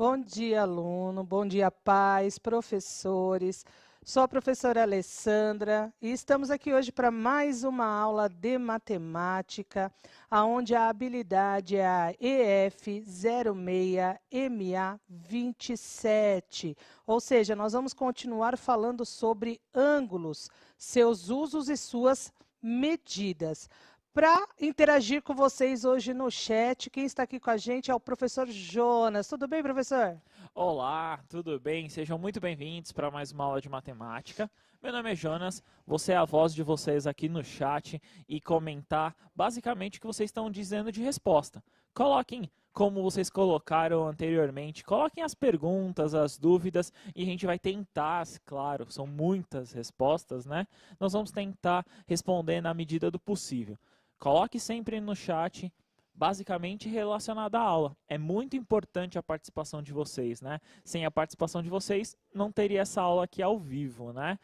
Bom dia, aluno. Bom dia, pais, professores. Sou a professora Alessandra e estamos aqui hoje para mais uma aula de matemática, onde a habilidade é a EF06MA27. Ou seja, nós vamos continuar falando sobre ângulos, seus usos e suas medidas. Para interagir com vocês hoje no chat, quem está aqui com a gente é o professor Jonas. Tudo bem, professor? Olá, tudo bem? Sejam muito bem-vindos para mais uma aula de matemática. Meu nome é Jonas, você é a voz de vocês aqui no chat e comentar basicamente o que vocês estão dizendo de resposta. Coloquem como vocês colocaram anteriormente, coloquem as perguntas, as dúvidas e a gente vai tentar, claro, são muitas respostas, né? Nós vamos tentar responder na medida do possível. Coloque sempre no chat, basicamente relacionado à aula. É muito importante a participação de vocês, né? Sem a participação de vocês, não teria essa aula aqui ao vivo, né?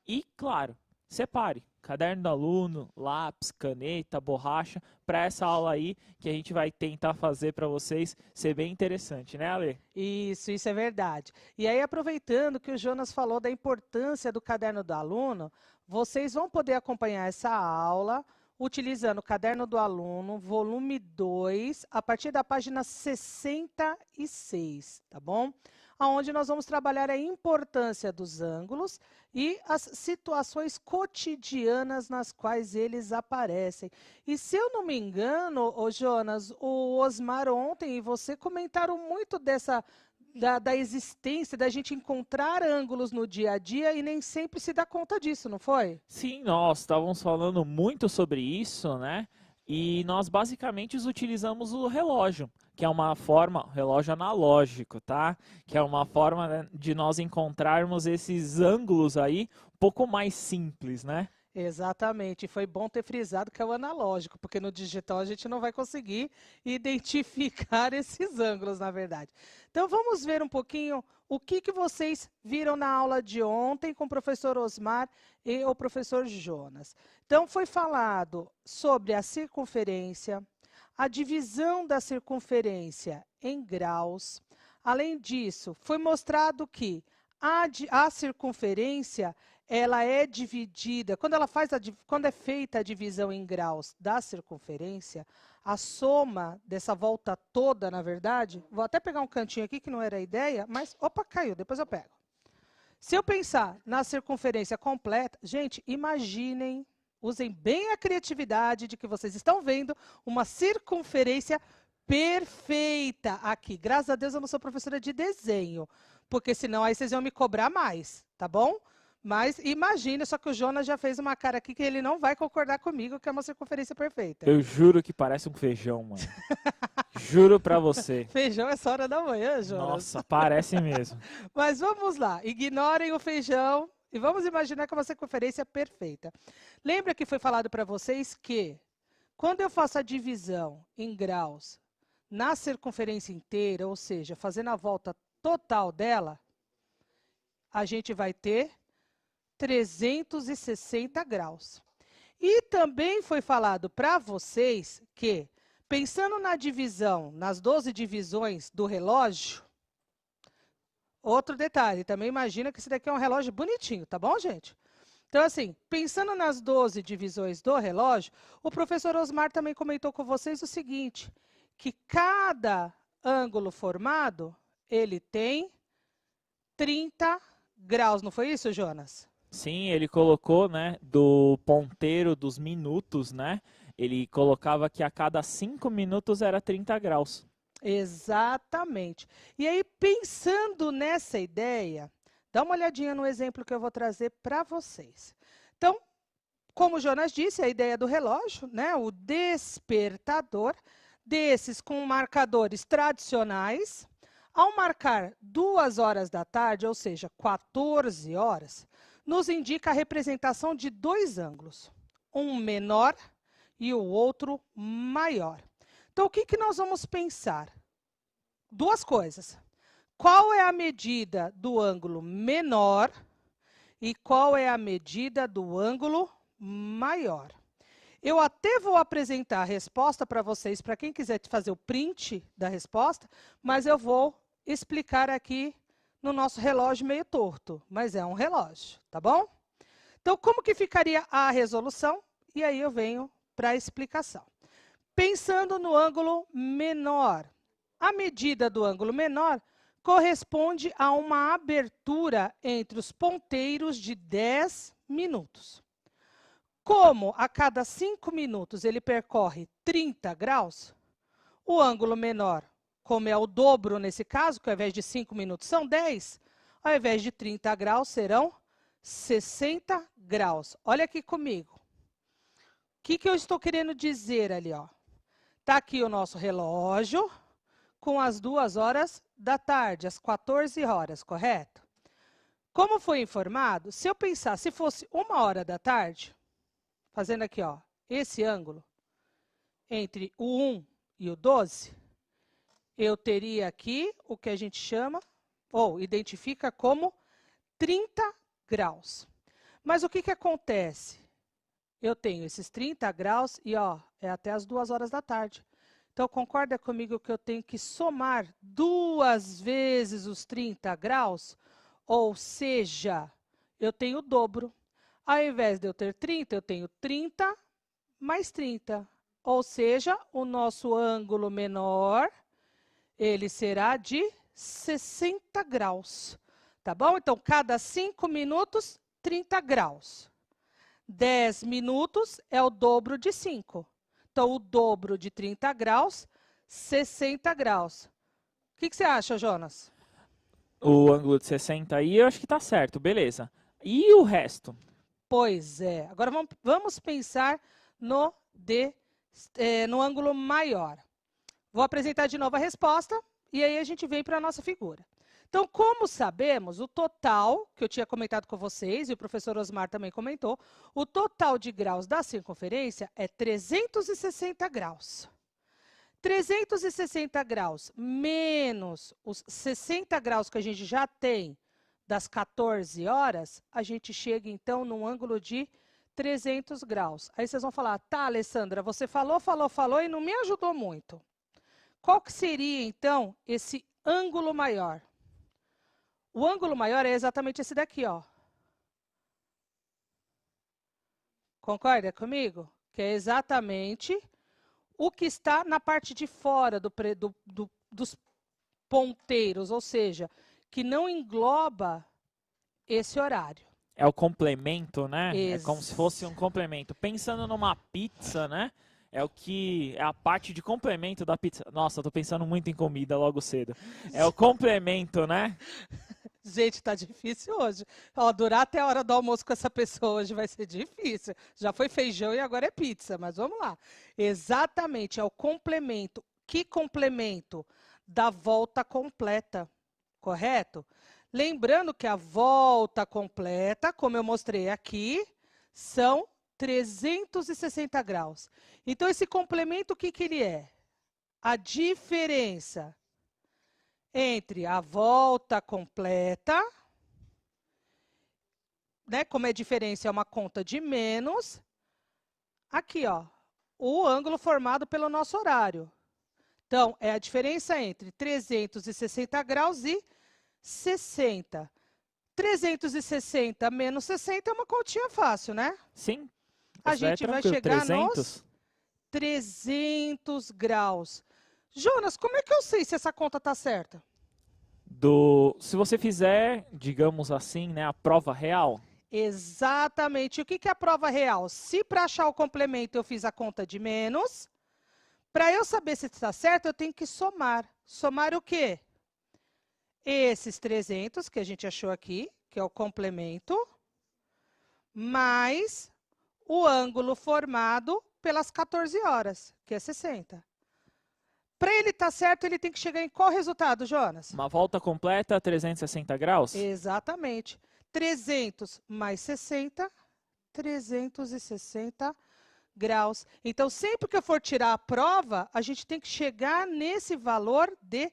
E, claro, separe caderno do aluno, lápis, caneta, borracha, para essa aula aí que a gente vai tentar fazer para vocês ser bem interessante, né, Ale? Isso é verdade. E aí, aproveitando que o Jonas falou da importância do caderno do aluno, vocês vão poder acompanhar essa aula utilizando o caderno do aluno, volume 2, a partir da página 66, tá bom? Onde nós vamos trabalhar a importância dos ângulos e as situações cotidianas nas quais eles aparecem. E se eu não me engano, ô Jonas, o Osmar ontem e você comentaram muito da existência, da gente encontrar ângulos no dia a dia e nem sempre se dá conta disso, não foi? Sim, nós estávamos falando muito sobre isso, né? E nós basicamente utilizamos o relógio, que é uma forma, relógio analógico, tá? Que é uma forma, né, de nós encontrarmos esses ângulos aí um pouco mais simples, né? Exatamente, foi bom ter frisado que é o analógico, porque no digital a gente não vai conseguir identificar esses ângulos, na verdade. Então vamos ver um pouquinho o que vocês viram na aula de ontem com o professor Osmar e o professor Jonas. Então foi falado sobre a circunferência, a divisão da circunferência em graus. Além disso, foi mostrado que a circunferência ela é dividida, quando é feita a divisão em graus da circunferência, a soma dessa volta toda, na verdade, vou até pegar um cantinho aqui que não era a ideia, mas, opa, caiu, depois eu pego. Se eu pensar na circunferência completa, gente, imaginem, usem bem a criatividade de que vocês estão vendo uma circunferência perfeita aqui. Graças a Deus eu não sou professora de desenho, porque senão aí vocês iam me cobrar mais, tá bom? Mas imagina, só que o Jonas já fez uma cara aqui que ele não vai concordar comigo que é uma circunferência perfeita. Eu juro que parece um feijão, mano. Juro pra você. Feijão é essa hora da manhã, Jonas. Nossa, parece mesmo. Mas vamos lá, ignorem o feijão e vamos imaginar que é uma circunferência perfeita. Lembra que foi falado para vocês que quando eu faço a divisão em graus na circunferência inteira, ou seja, fazendo a volta total dela, a gente vai ter 360 graus. E também foi falado para vocês que, pensando na divisão, nas 12 divisões do relógio, outro detalhe, também imagina que esse daqui é um relógio bonitinho, tá bom, gente? Então, assim, pensando nas 12 divisões do relógio, o professor Osmar também comentou com vocês o seguinte, que cada ângulo formado, ele tem 30 graus, não foi isso, Jonas? Sim, ele colocou, né, do ponteiro dos minutos, né? Ele colocava que a cada 5 minutos era 30 graus. Exatamente. E aí, pensando nessa ideia, dá uma olhadinha no exemplo que eu vou trazer para vocês. Então, como o Jonas disse, a ideia do relógio, né, o despertador, desses com marcadores tradicionais, ao marcar 2 horas da tarde, ou seja, 14 horas, nos indica a representação de dois ângulos, um menor e o outro maior. Então, o que nós vamos pensar? Duas coisas. Qual é a medida do ângulo menor e qual é a medida do ângulo maior? Eu até vou apresentar a resposta para vocês, para quem quiser fazer o print da resposta, mas eu vou explicar aqui no nosso relógio meio torto, mas é um relógio, tá bom? Então, como que ficaria a resolução? E aí eu venho para a explicação. Pensando no ângulo menor, a medida do ângulo menor corresponde a uma abertura entre os ponteiros de 10 minutos. Como a cada 5 minutos ele percorre 30 graus, o ângulo menor, como é o dobro nesse caso, que ao invés de 5 minutos são 10, ao invés de 30 graus serão 60 graus. Olha aqui comigo. O que eu estou querendo dizer ali, ó? Tá aqui o nosso relógio com as 2 horas da tarde, às 14 horas, correto? Como foi informado, se eu pensar, se fosse 1 hora da tarde, fazendo aqui, ó, esse ângulo, entre o 1 e o 12, eu teria aqui o que a gente chama, ou identifica como 30 graus. Mas o que acontece? Eu tenho esses 30 graus e, ó, é até as 2 horas da tarde. Então, concorda comigo que eu tenho que somar 2 vezes os 30 graus? Ou seja, eu tenho o dobro. Ao invés de eu ter 30, eu tenho 30 mais 30. Ou seja, o nosso ângulo menor, ele será de 60 graus. Tá bom? Então, cada 5 minutos, 30 graus. 10 minutos é o dobro de 5. Então, o dobro de 30 graus, 60 graus. O que você acha, Jonas? O ângulo de 60 aí, eu acho que tá certo, beleza. E o resto? Pois é. Agora vamos pensar no ângulo maior. Vou apresentar de novo a resposta e aí a gente vem para a nossa figura. Então, como sabemos, o total, que eu tinha comentado com vocês, e o professor Osmar também comentou, o total de graus da circunferência é 360 graus. 360 graus menos os 60 graus que a gente já tem das 14 horas, a gente chega, então, num ângulo de 300 graus. Aí vocês vão falar, tá, Alessandra, você falou e não me ajudou muito. Qual que seria, então, esse ângulo maior? O ângulo maior é exatamente esse daqui, ó. Concorda comigo? Que é exatamente o que está na parte de fora dos ponteiros, ou seja, que não engloba esse horário. É o complemento, né? É como se fosse um complemento. Pensando numa pizza, né? É a parte de complemento da pizza. Nossa, eu tô pensando muito em comida logo cedo. É o complemento, né? Gente, tá difícil hoje. Ó, durar até a hora do almoço com essa pessoa hoje vai ser difícil. Já foi feijão e agora é pizza, mas vamos lá. Exatamente, é o complemento. Que complemento? Da volta completa, correto? Lembrando que a volta completa, como eu mostrei aqui, são 360 graus. Então, esse complemento, o que ele é? A diferença entre a volta completa, né? Como é diferença, é uma conta de menos. Aqui, ó, o ângulo formado pelo nosso horário. Então, é a diferença entre 360 graus e 60. 360 menos 60 é uma continha fácil, né? Sim. A gente vai chegar 300? nos 300 graus. Jonas, como é que eu sei se essa conta está certa? Se você fizer, digamos assim, né, a prova real. Exatamente. O que é a prova real? Se para achar o complemento eu fiz a conta de menos, para eu saber se está certo, eu tenho que somar. Somar o quê? Esses 300 que a gente achou aqui, que é o complemento, mais o ângulo formado pelas 14 horas, que é 60. Para ele estar certo, ele tem que chegar em qual resultado, Jonas? Uma volta completa, 360 graus? Exatamente. 300 mais 60, 360 graus. Então, sempre que eu for tirar a prova, a gente tem que chegar nesse valor de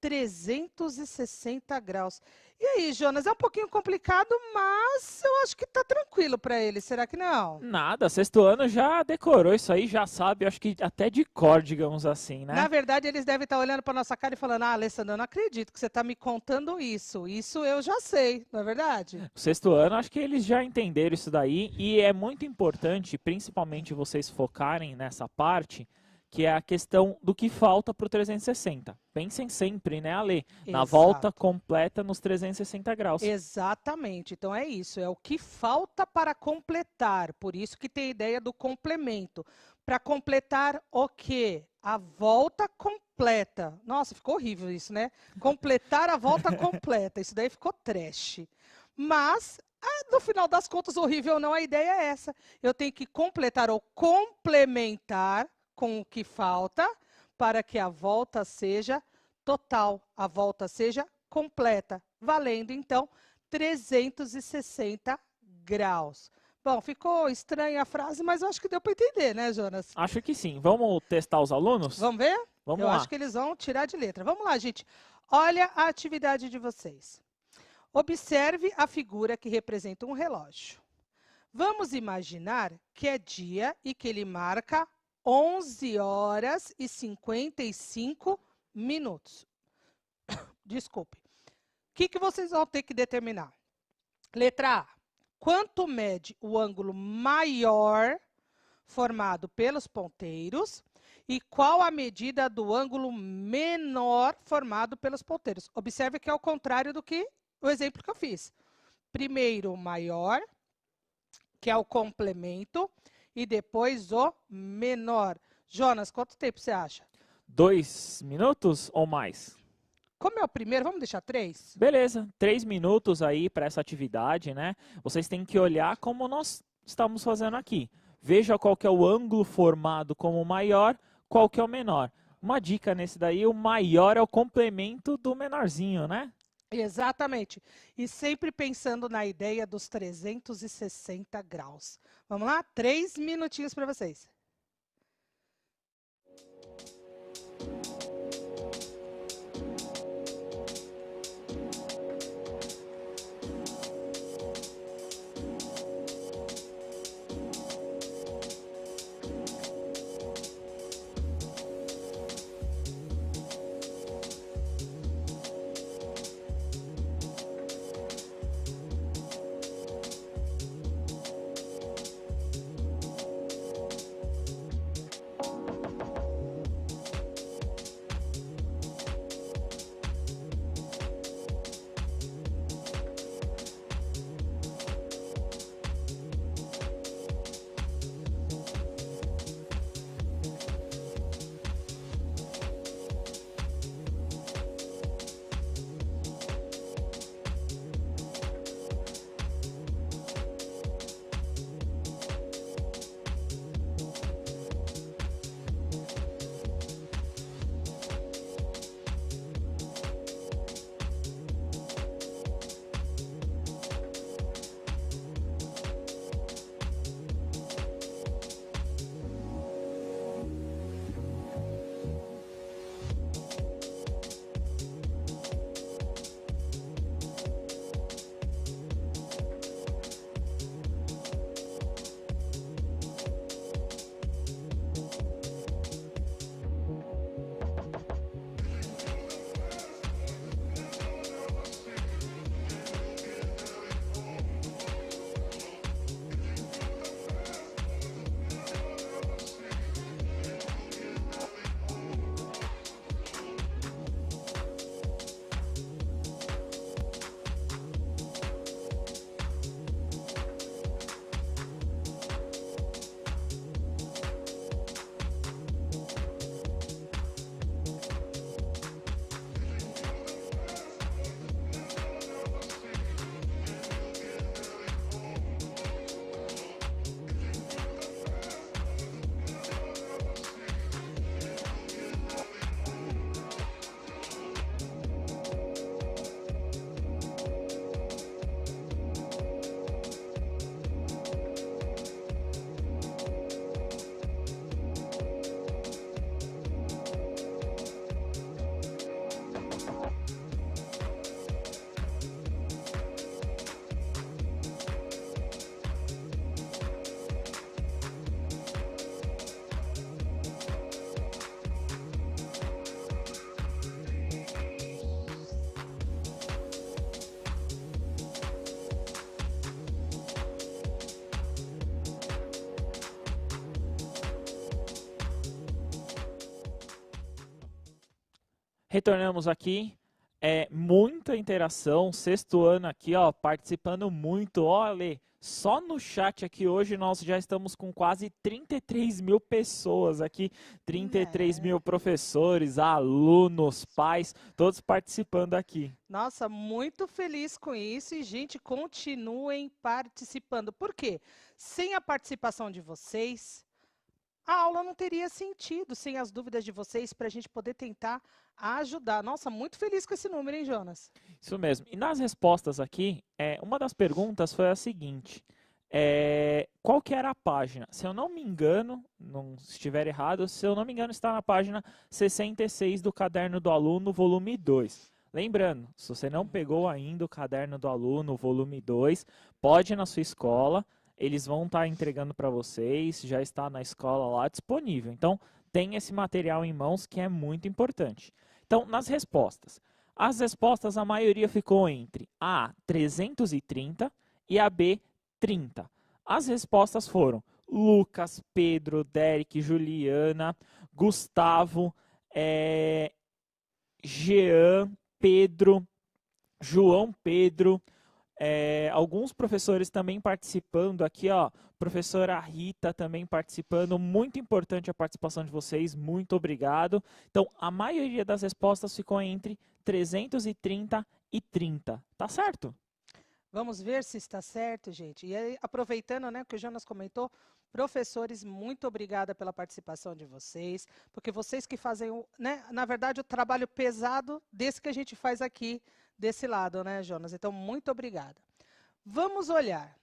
360 graus. E aí, Jonas, é um pouquinho complicado, mas eu acho que tá tranquilo para ele. Será que não? Nada, sexto ano já decorou isso aí, já sabe, acho que até de cor, digamos assim, Na né? verdade, eles devem estar olhando para nossa cara e falando: Ah, Alessandra, eu não acredito que você está me contando isso. Isso eu já sei, não é verdade? O sexto ano, acho que eles já entenderam isso daí e é muito importante, principalmente vocês focarem nessa parte, que é a questão do que falta para o 360. Pensem sempre, né, Ale, na volta Exato. completa nos 360 graus. Exatamente. Então é isso, é o que falta para completar. Por isso que tem a ideia do complemento. Para completar o quê? A volta completa. Nossa, ficou horrível isso, né? Completar a volta completa. Isso daí ficou trash. Mas, no final das contas, horrível ou não, a ideia é essa. Eu tenho que completar ou complementar com o que falta para que a volta seja total, a volta seja completa, valendo então 360 graus. Bom, ficou estranha a frase, mas eu acho que deu para entender, né, Jonas? Acho que sim. Vamos testar os alunos? Vamos ver? Vamos Eu lá. acho que eles vão tirar de letra. Vamos lá, gente. Olha a atividade de vocês. Observe a figura que representa um relógio. Vamos imaginar que é dia e que ele marca 11 horas e 55 minutos. Desculpe. O que vocês vão ter que determinar? Letra A. Quanto mede o ângulo maior formado pelos ponteiros e qual a medida do ângulo menor formado pelos ponteiros? Observe que é o contrário do que o exemplo que eu fiz. Primeiro o maior, que é o complemento, e depois o menor. Jonas, quanto tempo você acha? 2 minutos ou mais? Como é o primeiro, vamos deixar 3? Beleza, 3 minutos aí para essa atividade, né? Vocês têm que olhar como nós estamos fazendo aqui. Veja qual que é o ângulo formado como maior, qual que é o menor. Uma dica nesse daí, o maior é o complemento do menorzinho, né? Exatamente. E sempre pensando na ideia dos 360 graus. Vamos lá? 3 minutinhos para vocês. Retornamos aqui. Muita interação, sexto ano aqui, ó, participando muito. Olha, só no chat aqui hoje nós já estamos com quase 33 mil pessoas aqui, 33 mil professores, alunos, pais, todos participando aqui. Nossa, muito feliz com isso e, gente, continuem participando. Por quê? Sem a participação de vocês, a aula não teria sentido, sem as dúvidas de vocês, para a gente poder tentar ajudar. Nossa, muito feliz com esse número, hein, Jonas? Isso mesmo. E nas respostas aqui, uma das perguntas foi a seguinte. Qual que era a página? Se eu não me engano, não estiver errado, se eu não me engano, está na página 66 do Caderno do Aluno, volume 2. Lembrando, se você não pegou ainda o Caderno do Aluno, volume 2, pode ir na sua escola, eles vão estar entregando para vocês, já está na escola lá disponível. Então, tem esse material em mãos que é muito importante. Então, nas respostas. As respostas, a maioria ficou entre a 330 e a B 30. As respostas foram Lucas, Pedro, Derek, Juliana, Gustavo, Jean, Pedro, João Pedro, alguns professores também participando aqui, ó, professora Rita também participando, muito importante a participação de vocês, muito obrigado. Então, a maioria das respostas ficou entre 330 e 30, tá certo? Vamos ver se está certo, gente. E aí, aproveitando, né, que o Jonas comentou, professores, muito obrigada pela participação de vocês, porque vocês que fazem, né, na verdade, o trabalho pesado desse que a gente faz aqui, desse lado, né, Jonas? Então, muito obrigada. Vamos olhar.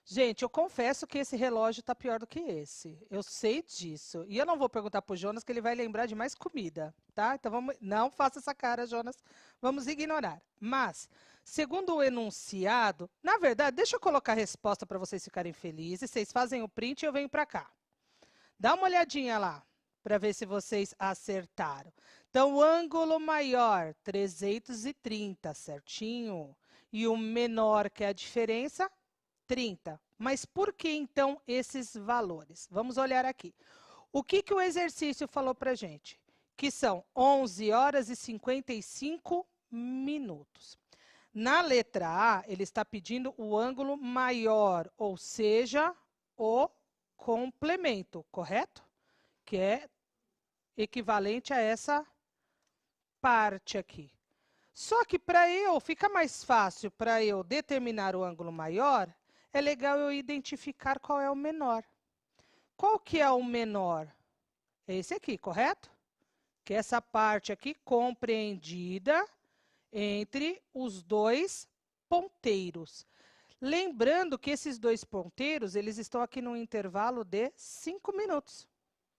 Gente, eu confesso que esse relógio está pior do que esse. Eu sei disso. E eu não vou perguntar para o Jonas, que ele vai lembrar de mais comida, tá? Então, não faça essa cara, Jonas. Vamos ignorar. Mas, segundo o enunciado, na verdade, deixa eu colocar a resposta para vocês ficarem felizes. Vocês fazem o print e eu venho para cá. Dá uma olhadinha lá, para ver se vocês acertaram. Então, o ângulo maior, 330, certinho. E o menor, que é a diferença, 30. Mas por que, então, esses valores? Vamos olhar aqui. O que o exercício falou para a gente? Que são 11 horas e 55 minutos. Na letra A, ele está pedindo o ângulo maior, ou seja, o complemento, correto? Que é equivalente a essa parte aqui. Só que fica mais fácil para eu determinar o ângulo maior, é legal eu identificar qual é o menor. Qual que é o menor? É esse aqui, correto? Que é essa parte aqui compreendida entre os dois ponteiros. Lembrando que esses dois ponteiros, eles estão aqui num intervalo de 5 minutos,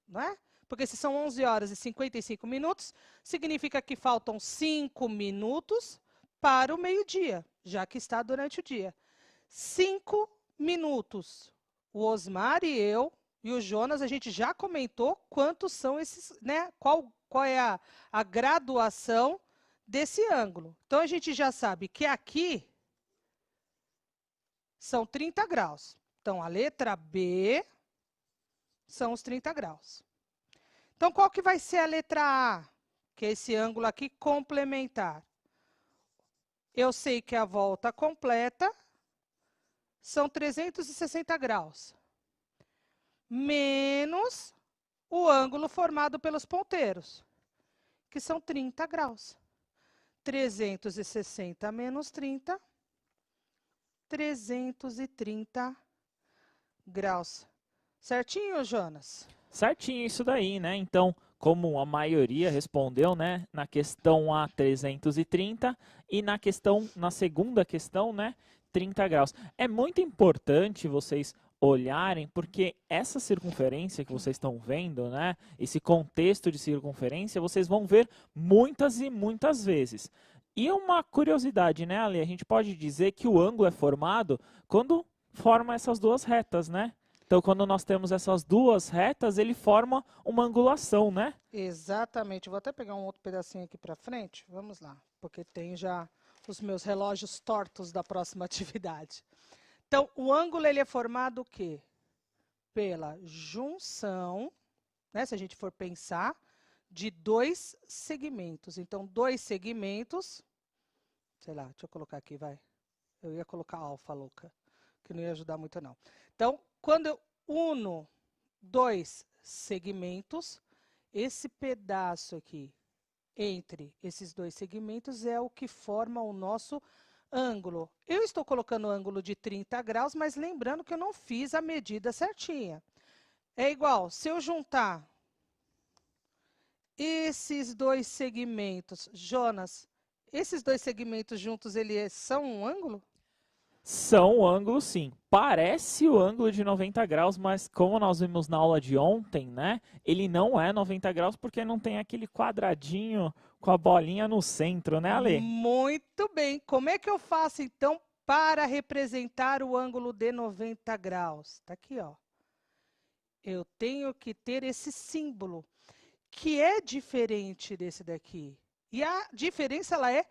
não é? Porque se são 11 horas e 55 minutos, significa que faltam 5 minutos para o meio-dia, já que está durante o dia. 5 minutos. O Osmar e eu e o Jonas, a gente já comentou quantos são esses, né? Qual é a graduação desse ângulo. Então, a gente já sabe que aqui são 30 graus. Então, a letra B são os 30 graus. Então, qual que vai ser a letra A? Que é esse ângulo aqui complementar. Eu sei que a volta completa são 360 graus. Menos o ângulo formado pelos ponteiros, que são 30 graus. 360 menos 30, 330 graus. Certinho, Jonas? Certinho isso daí, né? Então, como a maioria respondeu, né, na questão A 330 e na segunda questão, né, 30 graus. É muito importante vocês olharem, porque essa circunferência que vocês estão vendo, né, esse contexto de circunferência, vocês vão ver muitas e muitas vezes. E uma curiosidade, né, Ale? A gente pode dizer que o ângulo é formado quando forma essas duas retas, né? Então, quando nós temos essas duas retas, ele forma uma angulação, né? Exatamente. Vou até pegar um outro pedacinho aqui para frente. Vamos lá, porque tem já os meus relógios tortos da próxima atividade. Então, o ângulo ele é formado o quê? Pela junção, né, se a gente for pensar, de 2 segmentos. Então, 2 segmentos, sei lá, deixa eu colocar aqui, vai. Eu ia colocar alfa, louca, que não ia ajudar muito, não. Então, quando eu uno 2 segmentos, esse pedaço aqui, entre esses 2 segmentos, é o que forma o nosso ângulo. Eu estou colocando o ângulo de 30 graus, mas lembrando que eu não fiz a medida certinha. É igual, se eu juntar esses 2 segmentos, Jonas, esses 2 segmentos juntos, eles são um ângulo? São um ângulo, sim. Parece o ângulo de 90 graus, mas como nós vimos na aula de ontem, né? Ele não é 90 graus porque não tem aquele quadradinho com a bolinha no centro, né, Ale? Muito bem. Como é que eu faço, então, para representar o ângulo de 90 graus? Está aqui, ó. Eu tenho que ter esse símbolo, que é diferente desse daqui. E a diferença, ela é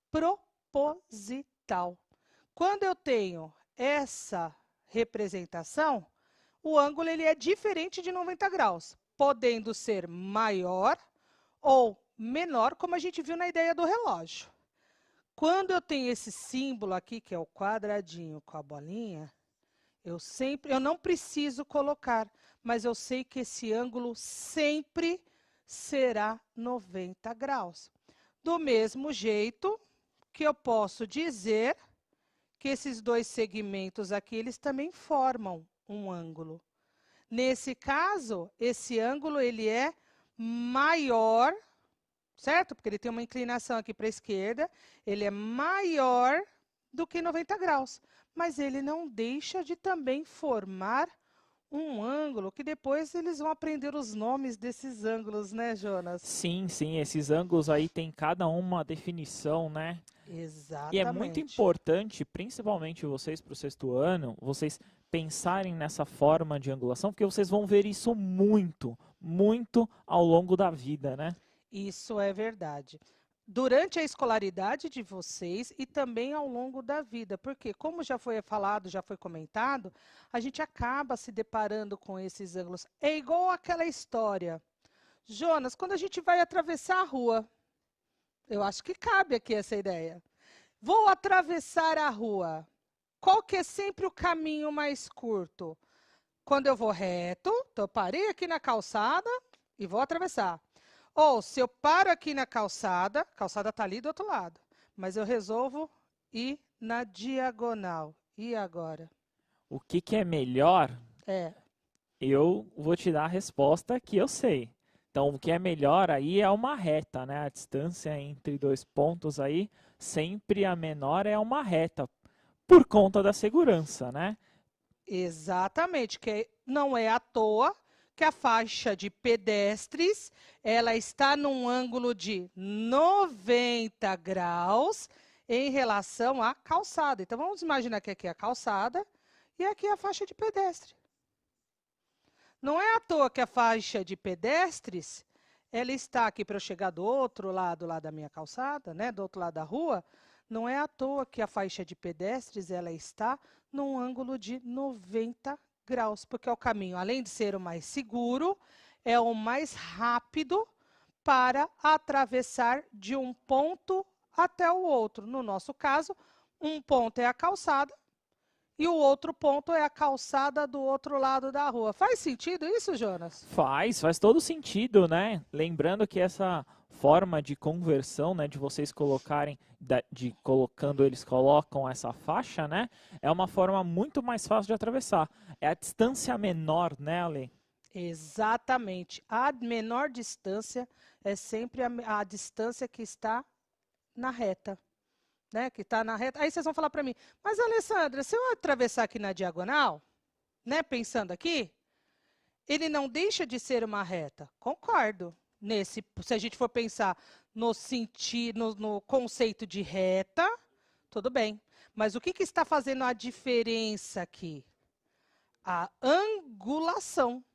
proposital. Quando eu tenho essa representação, o ângulo ele é diferente de 90 graus, podendo ser maior ou menor, como a gente viu na ideia do relógio. Quando eu tenho esse símbolo aqui, que é o quadradinho com a bolinha, eu não preciso colocar, mas eu sei que esse ângulo sempre será 90 graus. Do mesmo jeito que eu posso dizer que esses 2 segmentos aqui, eles também formam um ângulo. Nesse caso, esse ângulo ele é maior, certo? Porque ele tem uma inclinação aqui para a esquerda, ele é maior do que 90 graus. Mas ele não deixa de também formar um ângulo, que depois eles vão aprender os nomes desses ângulos, né, Jonas? Sim, sim, esses ângulos aí tem cada uma definição, né? E é muito Exatamente. importante, principalmente vocês para o 6º ano, vocês pensarem nessa forma de angulação, porque vocês vão ver isso muito, muito ao longo da vida, né? Isso é verdade. Durante a escolaridade de vocês e também ao longo da vida, porque como já foi falado, já foi comentado, a gente acaba se deparando com esses ângulos. É igual aquela história. Jonas, quando a gente vai atravessar a rua, eu acho que cabe aqui essa ideia. Vou atravessar a rua. Qual que é sempre o caminho mais curto? Quando eu vou reto, então eu parei aqui na calçada e vou atravessar. Ou se eu paro aqui na calçada, a calçada está ali do outro lado, mas eu resolvo ir na diagonal. E agora? O que é melhor? É, Eu vou te dar a resposta que eu sei. Então, o que é melhor aí é uma reta, né? A distância entre 2 pontos aí, sempre a menor é uma reta, por conta da segurança, né? exatamente, que não é à toa que a faixa de pedestres, ela está num ângulo de 90 graus em relação à calçada. Então, vamos imaginar que aqui é a calçada e aqui é a faixa de pedestre. Não é à toa que a faixa de pedestres, ela está aqui para eu chegar do outro lado lá da minha calçada, né, do outro lado da rua, não é à toa que a faixa de pedestres, ela está num ângulo de 90 graus, porque é o caminho, além de ser o mais seguro, é o mais rápido para atravessar de um ponto até o outro. No nosso caso, um ponto é a calçada e o outro ponto é a calçada do outro lado da rua. Faz sentido isso, Jonas? Faz todo sentido, né? Lembrando que essa forma de conversão, né, de vocês colocarem, colocando eles colocam essa faixa, né, é uma forma muito mais fácil de atravessar. É a distância menor, né, Ale? Exatamente. A menor distância é sempre a distância que está na reta, né? Que está na reta. Aí vocês vão falar para mim, mas Alessandra, se eu atravessar aqui na diagonal, né? Pensando aqui, ele não deixa de ser uma reta. Concordo. Se a gente for pensar no sentido, no conceito de reta, tudo bem. Mas o que está fazendo a diferença aqui? A angulação.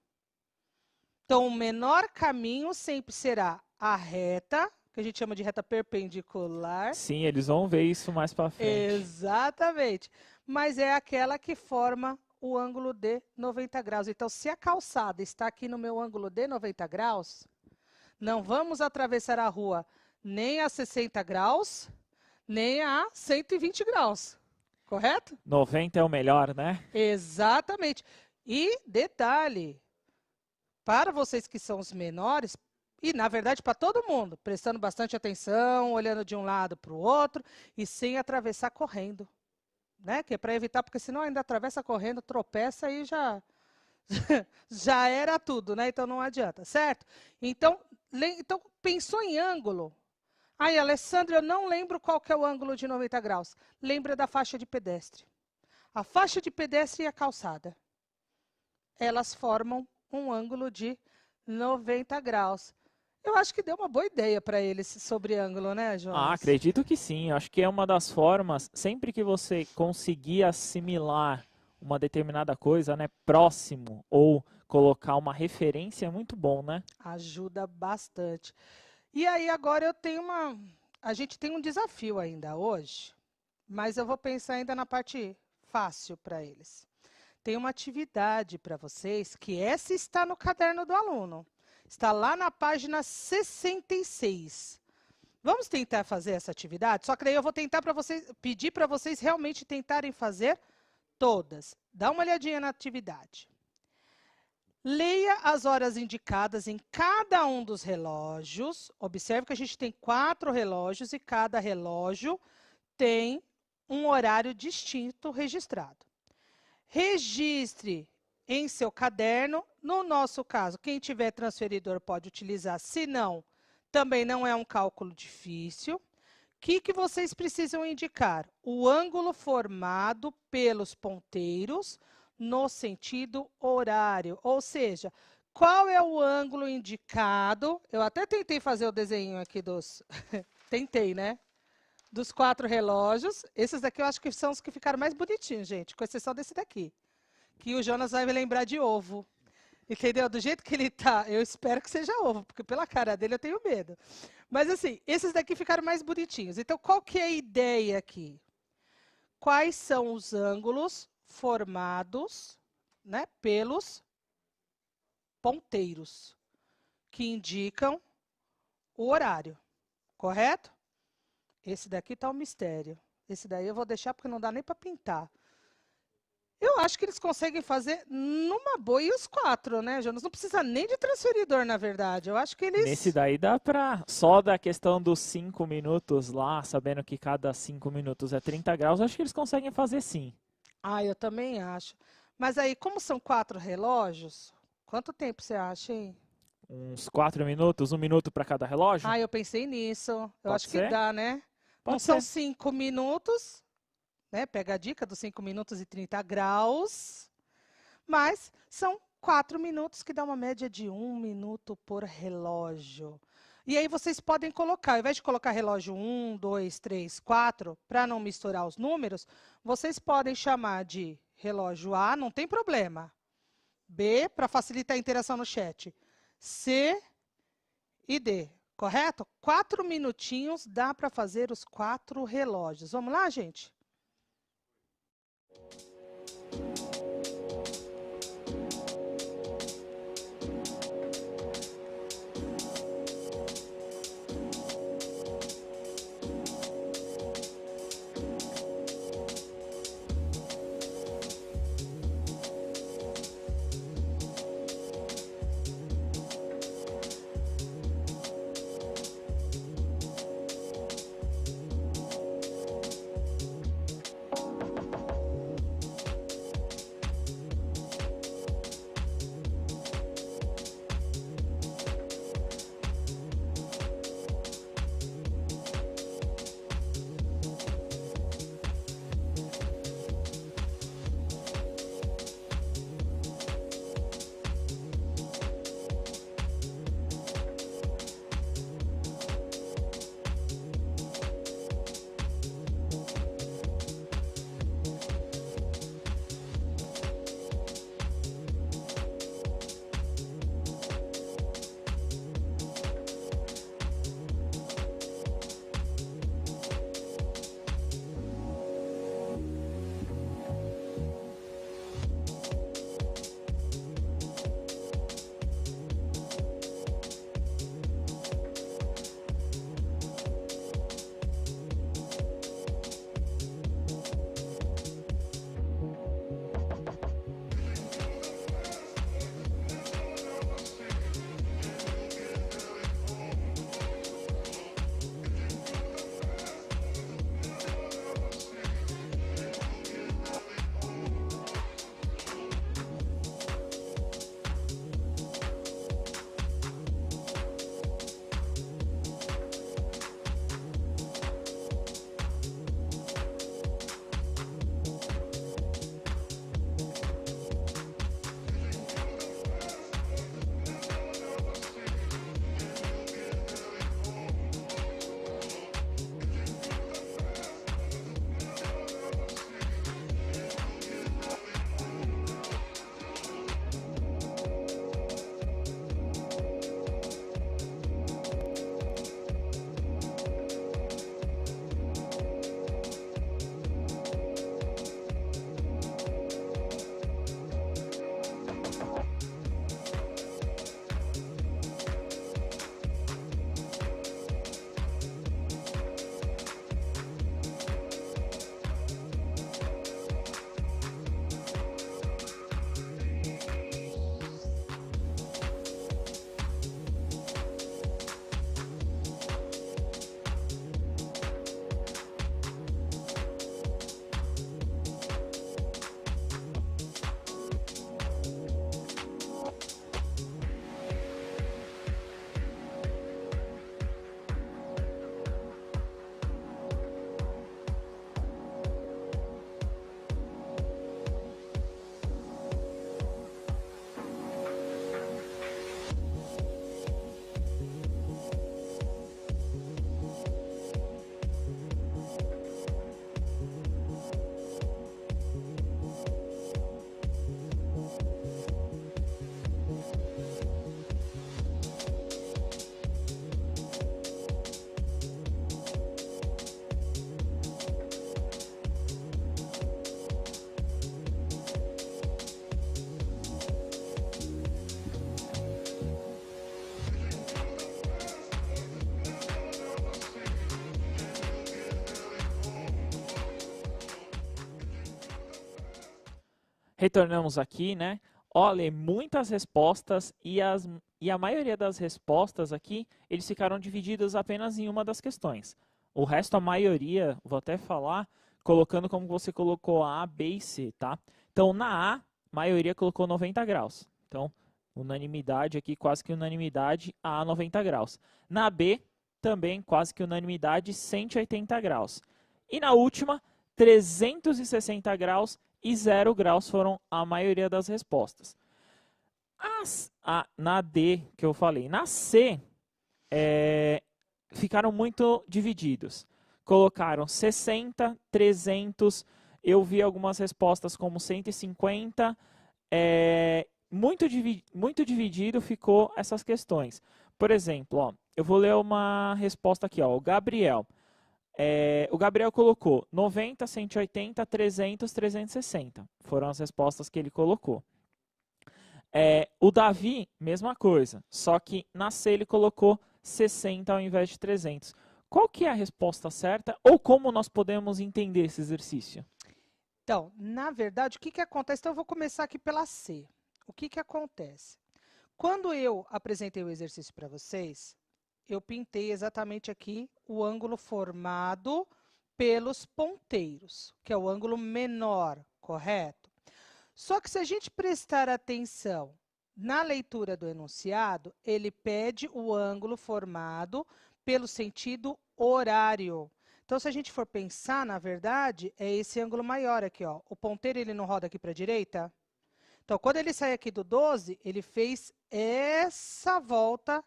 Então, o menor caminho sempre será a reta, que a gente chama de reta perpendicular. Sim, eles vão ver isso mais para frente. Exatamente. Mas é aquela que forma o ângulo de 90 graus. Então, se a calçada está aqui no meu ângulo de 90 graus, Não vamos atravessar a rua nem a 60 graus, nem a 120 graus. Correto? 90 é o melhor, né? Exatamente. E detalhe, para vocês que são os menores, e na verdade para todo mundo, prestando bastante atenção, olhando de um lado para o outro e sem atravessar correndo. Né? Que é para evitar, porque senão ainda atravessa correndo, tropeça e já já era tudo, né? Então não adianta, certo? Então, pensou em ângulo? Ai, Alessandra, eu não lembro qual que é o ângulo de 90 graus. Lembra da faixa de pedestre. A faixa de pedestre e a calçada. Elas formam um ângulo de 90 graus. Eu acho que deu uma boa ideia para eles sobre ângulo, né, Jonas? Acredito que sim. Acho que é uma das formas, sempre que você conseguir assimilar uma determinada coisa, né, próximo, ou colocar uma referência, é muito bom, né? Ajuda bastante. E aí agora a gente tem um desafio ainda hoje, mas eu vou pensar ainda na parte fácil para eles. Tem uma atividade para vocês que essa está no caderno do aluno. Está lá na página 66. Vamos tentar fazer essa atividade? Só que daí eu vou tentar pedir para vocês realmente tentarem fazer todas. Dá uma olhadinha na atividade. Leia as horas indicadas em cada um dos relógios. Observe que a gente tem 4 relógios e cada relógio tem um horário distinto registrado. Registre em seu caderno. No nosso caso, quem tiver transferidor pode utilizar. Se não, também não é um cálculo difícil. O que vocês precisam indicar? O ângulo formado pelos ponteiros no sentido horário. Ou seja, qual é o ângulo indicado? Eu até tentei fazer o desenho aqui dos... Tentei, né? Dos 4 relógios. Esses daqui eu acho que são os que ficaram mais bonitinhos, gente. Com exceção desse daqui. Que o Jonas vai me lembrar de ovo. Entendeu? Do jeito que ele tá, eu espero que seja ovo, porque pela cara dele eu tenho medo. Mas assim, esses daqui ficaram mais bonitinhos. Então, qual que é a ideia aqui? Quais são os ângulos formados, né, pelos ponteiros, que indicam o horário, correto? Esse daqui está um mistério. Esse daí eu vou deixar porque não dá nem para pintar. Eu acho que eles conseguem fazer numa boa e os 4, né, Jonas? Não precisa nem de transferidor, na verdade. Eu acho que eles... Nesse daí dá pra... Só da questão dos 5 minutos lá, sabendo que cada 5 minutos é 30 graus, acho que eles conseguem fazer sim. Ah, eu também acho. Mas aí, como são 4 relógios, quanto tempo você acha, hein? Uns 4 minutos, 1 minuto para cada relógio? Ah, eu pensei nisso. Eu Pode acho ser? que dá, né? Não Pode são ser. 5 minutos, né? Pega a dica dos 5 minutos e 30 graus. Mas são 4 minutos, que dá uma média de 1 minuto por relógio. E aí vocês podem colocar, ao invés de colocar relógio 1, 2, 3, 4, para não misturar os números, vocês podem chamar de relógio A, não tem problema. B, para facilitar a interação no chat. C e D, correto? 4 minutinhos dá para fazer os 4 relógios. Vamos lá, gente? Retornamos aqui, né? Olha, muitas respostas e a maioria das respostas aqui, eles ficaram divididos apenas em uma das questões. O resto, a maioria, vou até falar, colocando como você colocou A, B e C, tá? Então, na A, a maioria colocou 90 graus. Então, unanimidade aqui, quase que unanimidade, A 90 graus. Na B, também quase que unanimidade, 180 graus. E na última, 360 graus e 0 graus foram a maioria das respostas. Na D, que eu falei, na C, ficaram muito divididos. Colocaram 60, 300, eu vi algumas respostas como 150, muito dividido ficou essas questões. Por exemplo, ó, eu vou ler uma resposta aqui, ó, o Gabriel. O Gabriel colocou 90, 180, 300, 360. Foram as respostas que ele colocou. O Davi, mesma coisa, só que na C ele colocou 60 ao invés de 300. Qual que é a resposta certa ou como nós podemos entender esse exercício? Então, na verdade, o que acontece? Então, eu vou começar aqui pela C. O que acontece? Quando eu apresentei o exercício para vocês, eu pintei exatamente aqui o ângulo formado pelos ponteiros, que é o ângulo menor, correto? Só que se a gente prestar atenção na leitura do enunciado, ele pede o ângulo formado pelo sentido horário. Então, se a gente for pensar, na verdade, é esse ângulo maior aqui, ó. O ponteiro, ele não roda aqui para a direita? Então, quando ele sai aqui do 12, ele fez essa volta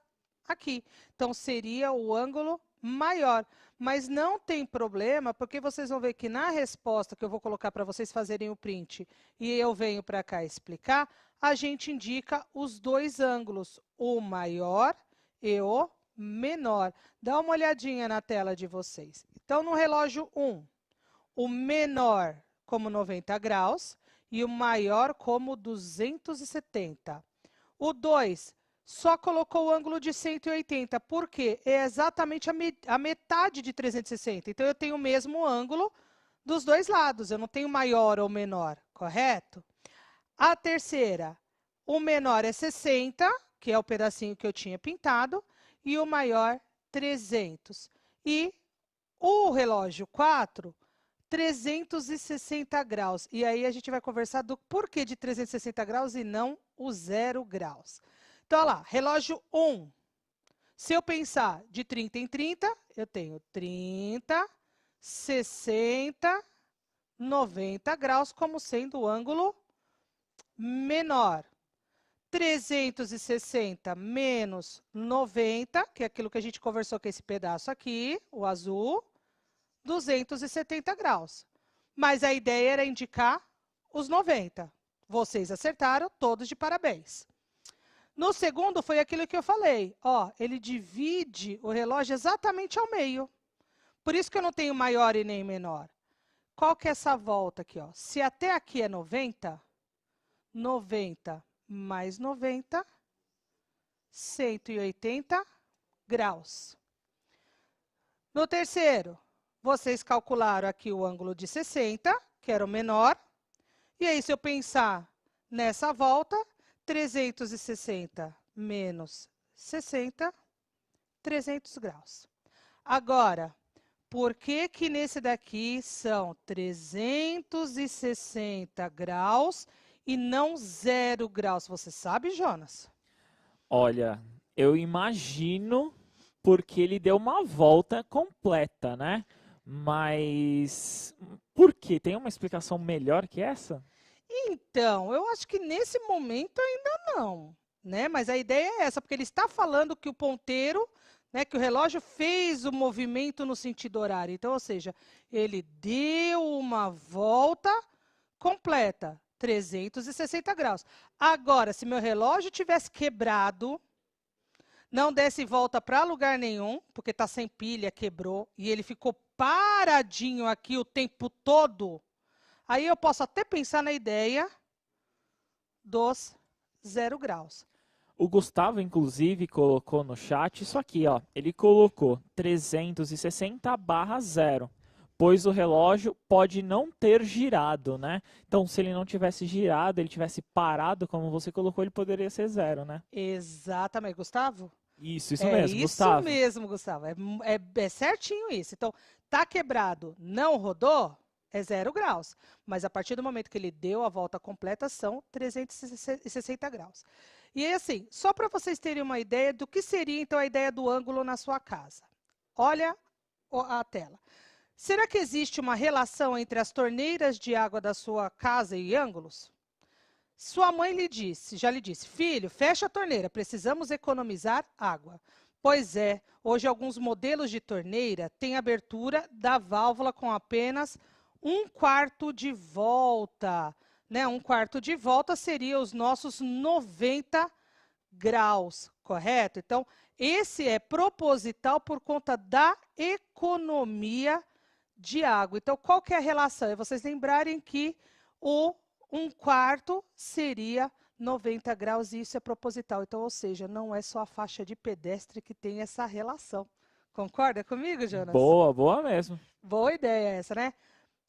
aqui. Então, seria o ângulo maior. Mas não tem problema, porque vocês vão ver que na resposta que eu vou colocar para vocês fazerem o print e eu venho para cá explicar, a gente indica os dois ângulos, o maior e o menor. Dá uma olhadinha na tela de vocês. Então, no relógio 1, o menor como 90 graus e o maior como 270. O 2 só colocou o ângulo de 180, por quê? É exatamente a metade de 360. Então, eu tenho o mesmo ângulo dos dois lados, eu não tenho maior ou menor, correto? A terceira, o menor é 60, que é o pedacinho que eu tinha pintado, e o maior, 300. E o relógio 4, 360 graus. E aí a gente vai conversar do porquê de 360 graus e não o 0 graus. Então, olha lá, relógio 1. Se eu pensar de 30 em 30, eu tenho 30, 60, 90 graus como sendo o ângulo menor. 360 menos 90, que é aquilo que a gente conversou com esse pedaço aqui, o azul, 270 graus. Mas a ideia era indicar os 90. Vocês acertaram, todos de parabéns. No segundo, foi aquilo que eu falei. Ó, ele divide o relógio exatamente ao meio. Por isso que eu não tenho maior e nem menor. Qual que é essa volta aqui? Ó? Se até aqui é 90, 90 mais 90, 180 graus. No terceiro, vocês calcularam aqui o ângulo de 60, que era o menor. E aí, se eu pensar nessa volta, 360 menos 60, 300 graus. Agora, por que que nesse daqui são 360 graus e não 0 graus? Você sabe, Jonas? Olha, eu imagino porque ele deu uma volta completa, né? Mas por quê? Tem uma explicação melhor que essa? Então, eu acho que nesse momento ainda não, né? Mas a ideia é essa, porque ele está falando que o ponteiro, né, que o relógio fez o movimento no sentido horário. Então, ou seja, ele deu uma volta completa, 360 graus. Agora, se meu relógio tivesse quebrado, não desse volta para lugar nenhum, porque está sem pilha, quebrou, e ele ficou paradinho aqui o tempo todo, aí eu posso até pensar na ideia dos 0 graus. O Gustavo, inclusive, colocou no chat isso aqui, ó. Ele colocou 360/0. pois o relógio pode não ter girado, né? Então, se ele não tivesse girado, ele tivesse parado, como você colocou, ele poderia ser 0, né? Exatamente, Gustavo? Isso É mesmo, isso Gustavo. mesmo, Gustavo. É certinho isso. Então, tá quebrado, não rodou, é 0 graus. Mas a partir do momento que ele deu a volta completa, são 360 graus. E aí, assim, só para vocês terem uma ideia do que seria, então, a ideia do ângulo na sua casa. Olha a tela. Será que existe uma relação entre as torneiras de água da sua casa e ângulos? Sua mãe já lhe disse, filho, fecha a torneira, precisamos economizar água. Pois é, hoje alguns modelos de torneira têm abertura da válvula com apenas 1/4 de volta. Né? 1/4 de volta seria os nossos 90 graus, correto? Então, esse é proposital por conta da economia de água. Então, qual que é a relação? É vocês lembrarem que o 1/4 seria 90 graus e isso é proposital. Então, ou seja, não é só a faixa de pedestre que tem essa relação. Concorda comigo, Jonas? Boa, boa mesmo. Boa ideia essa, né?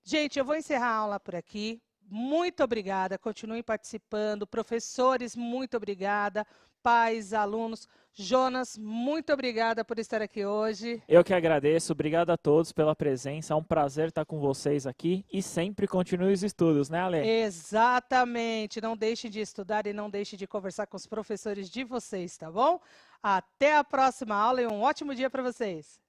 Gente, eu vou encerrar a aula por aqui. Muito obrigada, continuem participando. Professores, muito obrigada. Pais, alunos. Jonas, muito obrigada por estar aqui hoje. Eu que agradeço, obrigado a todos pela presença, é um prazer estar com vocês aqui e sempre continue os estudos, né, Ale? Exatamente, não deixem de estudar e não deixem de conversar com os professores de vocês, tá bom? Até a próxima aula e um ótimo dia para vocês.